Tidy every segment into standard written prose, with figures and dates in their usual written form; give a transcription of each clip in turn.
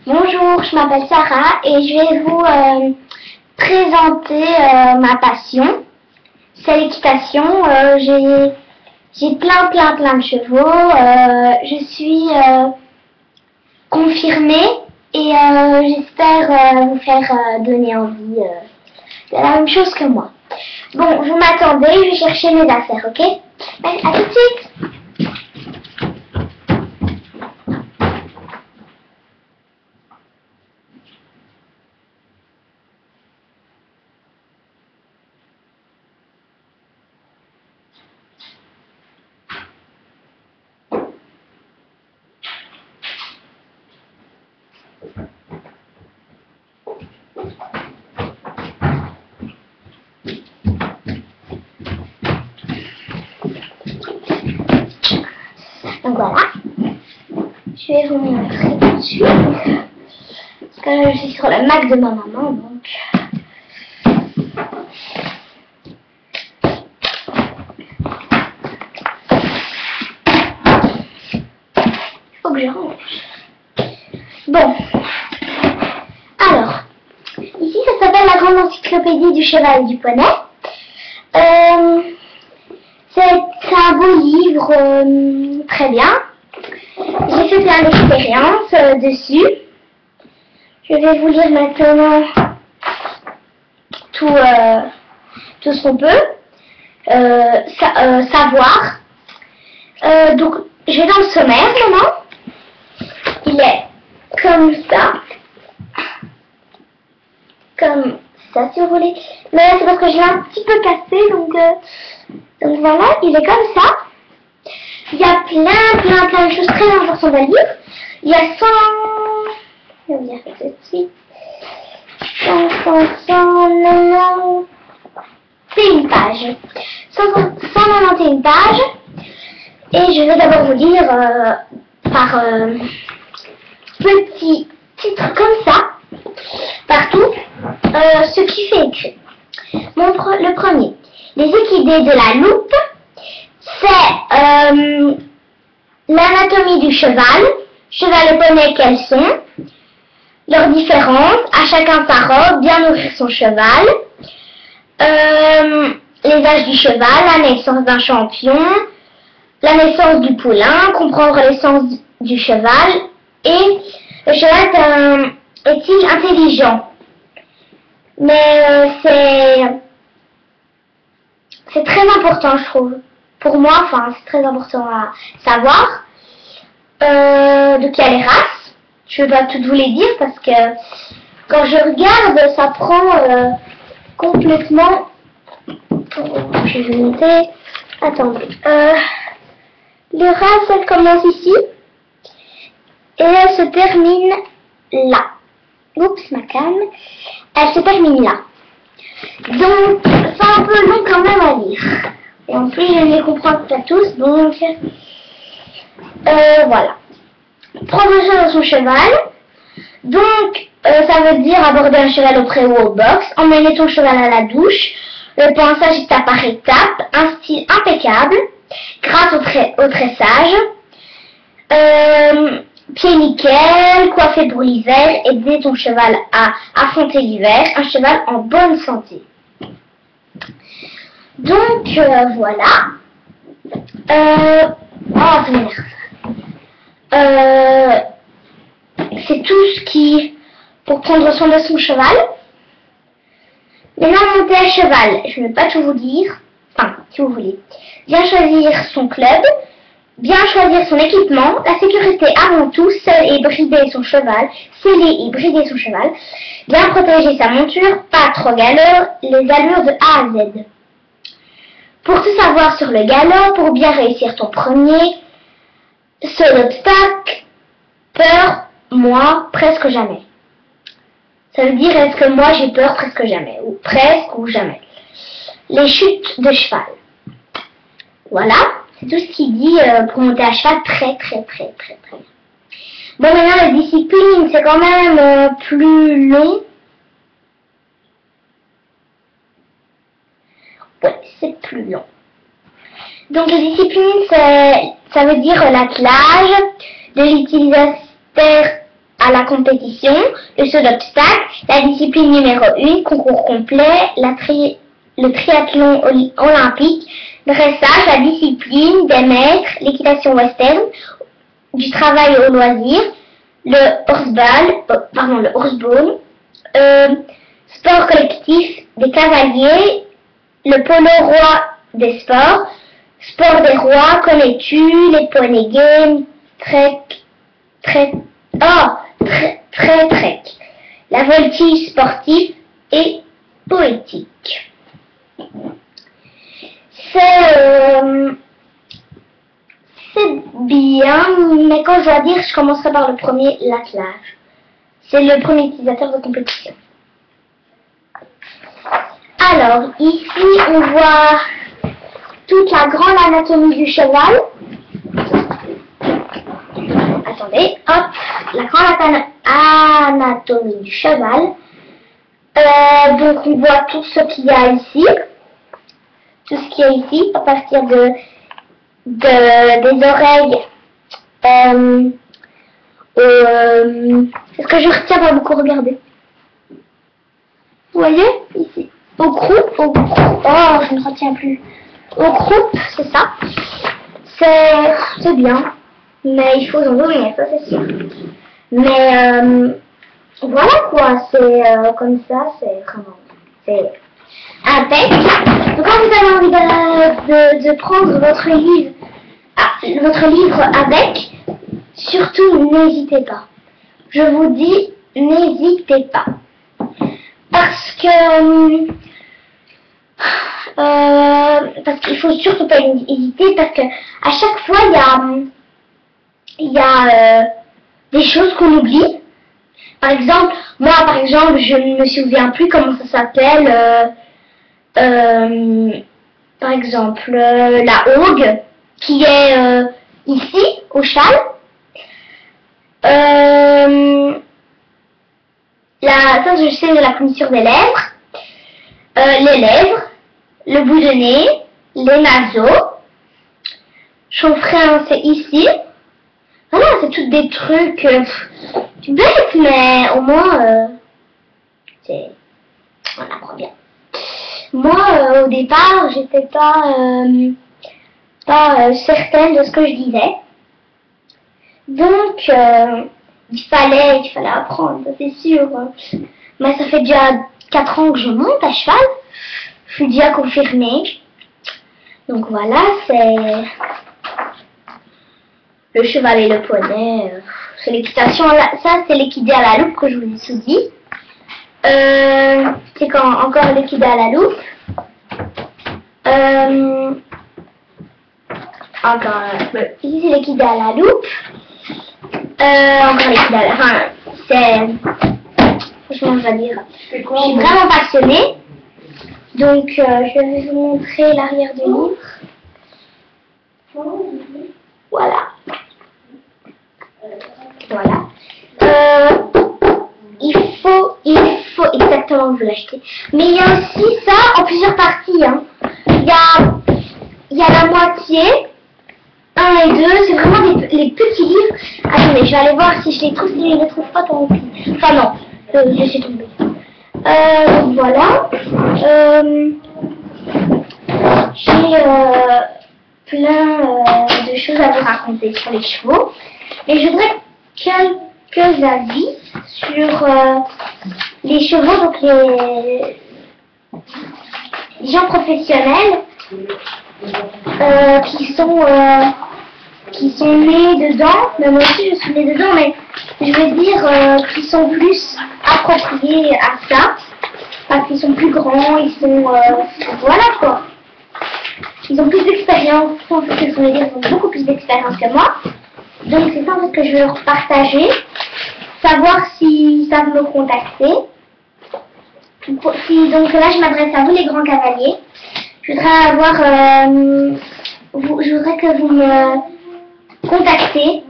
Bonjour, je m'appelle Sarah et je vais vous présenter ma passion. C'est l'équitation. J'ai plein de chevaux. Je suis confirmée et j'espère vous faire donner envie de la même chose que moi. Bon, vous m'attendez, je vais chercher mes affaires, ok? À tout de suite. Donc voilà, je vais vous montrer tout de suite, parce que je suis sur le Mac de ma maman, donc il faut que je range. Bon, alors, ici ça s'appelle la grande encyclopédie du cheval et du poney. C'est un beau livre, très bien. J'ai fait plein d'expériences dessus. Je vais vous lire maintenant tout ce qu'on peut savoir. Donc, je vais dans le sommaire maintenant. Il est comme ça. Comme ça, si vous voulez. Mais c'est parce que je l'ai un petit peu cassé, donc voilà, il est comme ça. Il y a plein de choses très importantes à lire. Il y a 100... Je vais vous dire ça tout de suite. 191 pages. 191 pages. Et je vais d'abord vous lire par petits titres comme ça, partout, ce qui fait écrit. Le premier. Les équidés de la loupe, c'est l'anatomie du cheval et poney quels sont, leurs différences, à chacun sa robe, bien nourrir son cheval, les âges du cheval, la naissance d'un champion, la naissance du poulain, comprendre l'essence du cheval, et le cheval est-il intelligent? Mais c'est très important, je trouve. Pour moi, enfin, c'est très important à savoir. De quelle race? Je ne vais pas toutes vous les dire parce que quand je regarde, ça prend complètement... Je vais noter. Attendez. Les races, elles commencent ici. Et elles se terminent là. Oups, ma canne. Elles se terminent là. Donc, c'est un peu long quand même à lire. Et en plus, je ne les comprends pas tous, donc... voilà. Prendre soin de son cheval. Donc, ça veut dire aborder un cheval au pré ou au box, emmener ton cheval à la douche. Le pinçage étape par étape, un style impeccable, grâce au tressage. Pied nickel, coiffé pour l'hiver, aider ton cheval à affronter l'hiver, un cheval en bonne santé. Donc voilà. Oh, ça m'énerve. C'est tout ce qui pour prendre soin de son cheval. Maintenant, monter à cheval, je ne vais pas tout vous dire. Enfin, si vous voulez. Bien choisir son club. Bien choisir son équipement, la sécurité avant tout, sceller et brider son cheval, bien protéger sa monture, pas trop galop, les allures de A à Z. Pour tout savoir sur le galop, pour bien réussir ton premier, seul obstacle, peur, moi, presque jamais. Ça veut dire est-ce que moi j'ai peur presque jamais, ou presque ou jamais. Les chutes de cheval. Voilà. C'est tout ce qu'il dit pour monter à cheval très bien. Bon, maintenant la discipline, c'est quand même plus long. Ouais, c'est plus long. Donc la discipline, ça veut dire l'attelage, de l'utilisateur à la compétition, le saut d'obstacle, la discipline numéro 1, concours complet, le triathlon olympique, dressage, la discipline des maîtres, l'équitation western, du travail au loisir, le horseball, sport collectif des cavaliers, le polo roi des sports, sport des rois, connais-tu, les poney games, trek, la voltige sportive et poétique. C'est bien, mais quand je dois dire, je commencerai par le premier, l'attelage. C'est le premier utilisateur de compétition. Alors, ici, on voit toute la grande anatomie du cheval. Attendez, hop, la grande anatomie du cheval. Donc, on voit tout ce qu'il y a ici. Tout ce qu'il y a ici, à partir des oreilles. Est-ce que je retiens pas beaucoup regarder? Vous voyez, ici. Au croup, oh, je ne retiens plus. Au croup, c'est ça. C'est bien. Mais il faut en dominer, ça c'est sûr. Mais voilà quoi, c'est comme ça, c'est vraiment, c'est impec. Donc quand vous avez envie de prendre votre livre avec, surtout n'hésitez pas. Je vous dis, n'hésitez pas. Parce qu'il faut surtout pas hésiter, parce que à chaque fois il y a des choses qu'on oublie. Par exemple, je ne me souviens plus comment ça s'appelle. Par exemple, la augue qui est ici au châle. Ça, je sais de la commissure des lèvres, les lèvres, le bout de nez, les naseaux. Chaufferin, c'est ici. Voilà, c'est tous des trucs bêtes, mais au moins, on apprend bien. Moi, au départ, j'étais pas certaine de ce que je disais. Donc, il fallait apprendre, c'est sûr. Mais ça fait déjà 4 ans que je monte à cheval. Je suis déjà confirmée. Donc voilà, c'est le cheval et le poney. C'est l'équitation. Ça, c'est l'équidé à la loupe que je vous ai dit. C'est encore l'équidé à la loupe. Ici, c'est l'équidé à la loupe. Encore l'équidé à la... Enfin, franchement, je vais dire. Je suis vraiment passionnée. Donc, je vais vous montrer l'arrière du livre. Voilà. Voilà. Il faut exactement que vous l'achetez. Mais il y a aussi ça en plusieurs parties. Hein. Il y a la moitié, 1 et 2, c'est vraiment les petits livres. Attendez, je vais aller voir si je les trouve, si je les trouve pas tant pis. Enfin non, laissez tomber. Voilà. J'ai plein de choses à vous raconter sur les chevaux. Et je voudrais quelques avis sur les chevaux, donc les gens professionnels qui sont nés dedans. Mais moi aussi je suis née dedans, mais je veux dire qui sont plus appropriés à ça, parce qu'ils sont plus grands, ils sont voilà quoi. Ils ont plus d'expérience, en fait, ils ont beaucoup plus d'expérience que moi. Donc c'est ça en fait que je veux leur partager, savoir s'ils savent me contacter. Donc là je m'adresse à vous les grands cavaliers. Je voudrais que vous me contactez,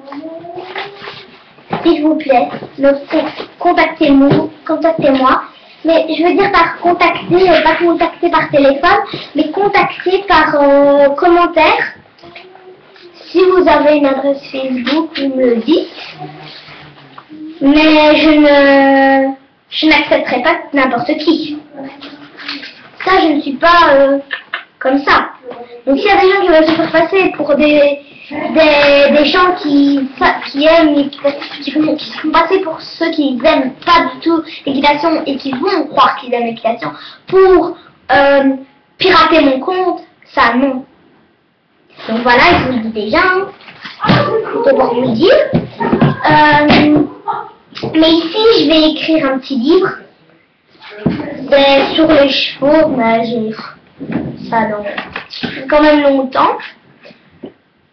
s'il vous plaît. Contactez-moi. Mais je veux dire par contacter, pas contacter par téléphone, mais contacter par commentaire. Si vous avez une adresse Facebook, vous me le dites. Mais je n'accepterai pas n'importe qui. Ça, je ne suis pas comme ça. Donc s'il y a des gens qui veulent se faire passer pour des gens qui aiment qui se font passer pour ceux qui n'aiment pas du tout l'équitation et qui vont croire qu'ils aiment l'équitation pour pirater mon compte, ça non. Donc voilà, je vous le dis déjà, pour vous le dire. Mais ici, je vais écrire un petit livre sur les chevaux, mais j'ai ça dans quand même longtemps.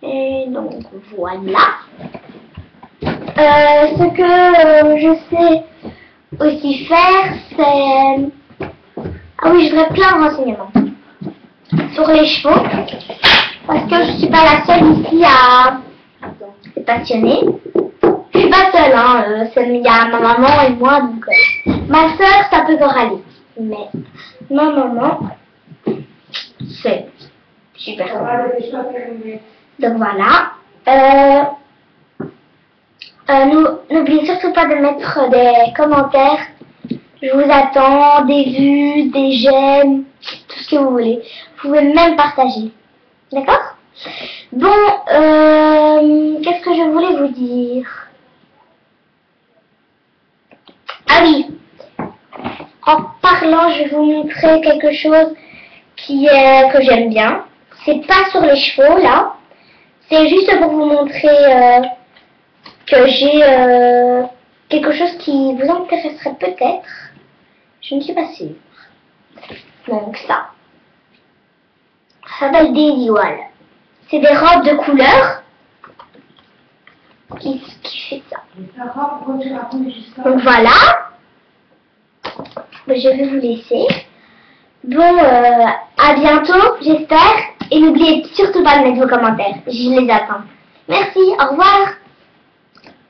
Et donc voilà. Ce que je sais aussi faire, c'est... Ah oui, je voudrais plein de renseignements sur les chevaux. Parce que je ne suis pas la seule ici à être passionnée. Je suis pas seule, hein. Il y a ma maman et moi, donc ma soeur, ça peut Coralie. Mais ma maman, c'est super. Donc voilà. N'oubliez surtout pas de mettre des commentaires. Je vous attends, des vues, des j'aime, tout ce que vous voulez. Vous pouvez même partager. D'accord? Bon, qu'est-ce que je voulais vous dire? Ah oui, en parlant, je vais vous montrer quelque chose que j'aime bien. C'est pas sur les chevaux, là. C'est juste pour vous montrer que j'ai quelque chose qui vous intéresserait peut-être. Je ne suis pas sûre. Donc ça. Ça s'appelle des Wall. C'est des robes de couleur qui fait ça. Donc voilà. Je vais vous laisser. Bon, à bientôt, j'espère. Et n'oubliez surtout pas de mettre vos commentaires. Je les attends. Merci, au revoir.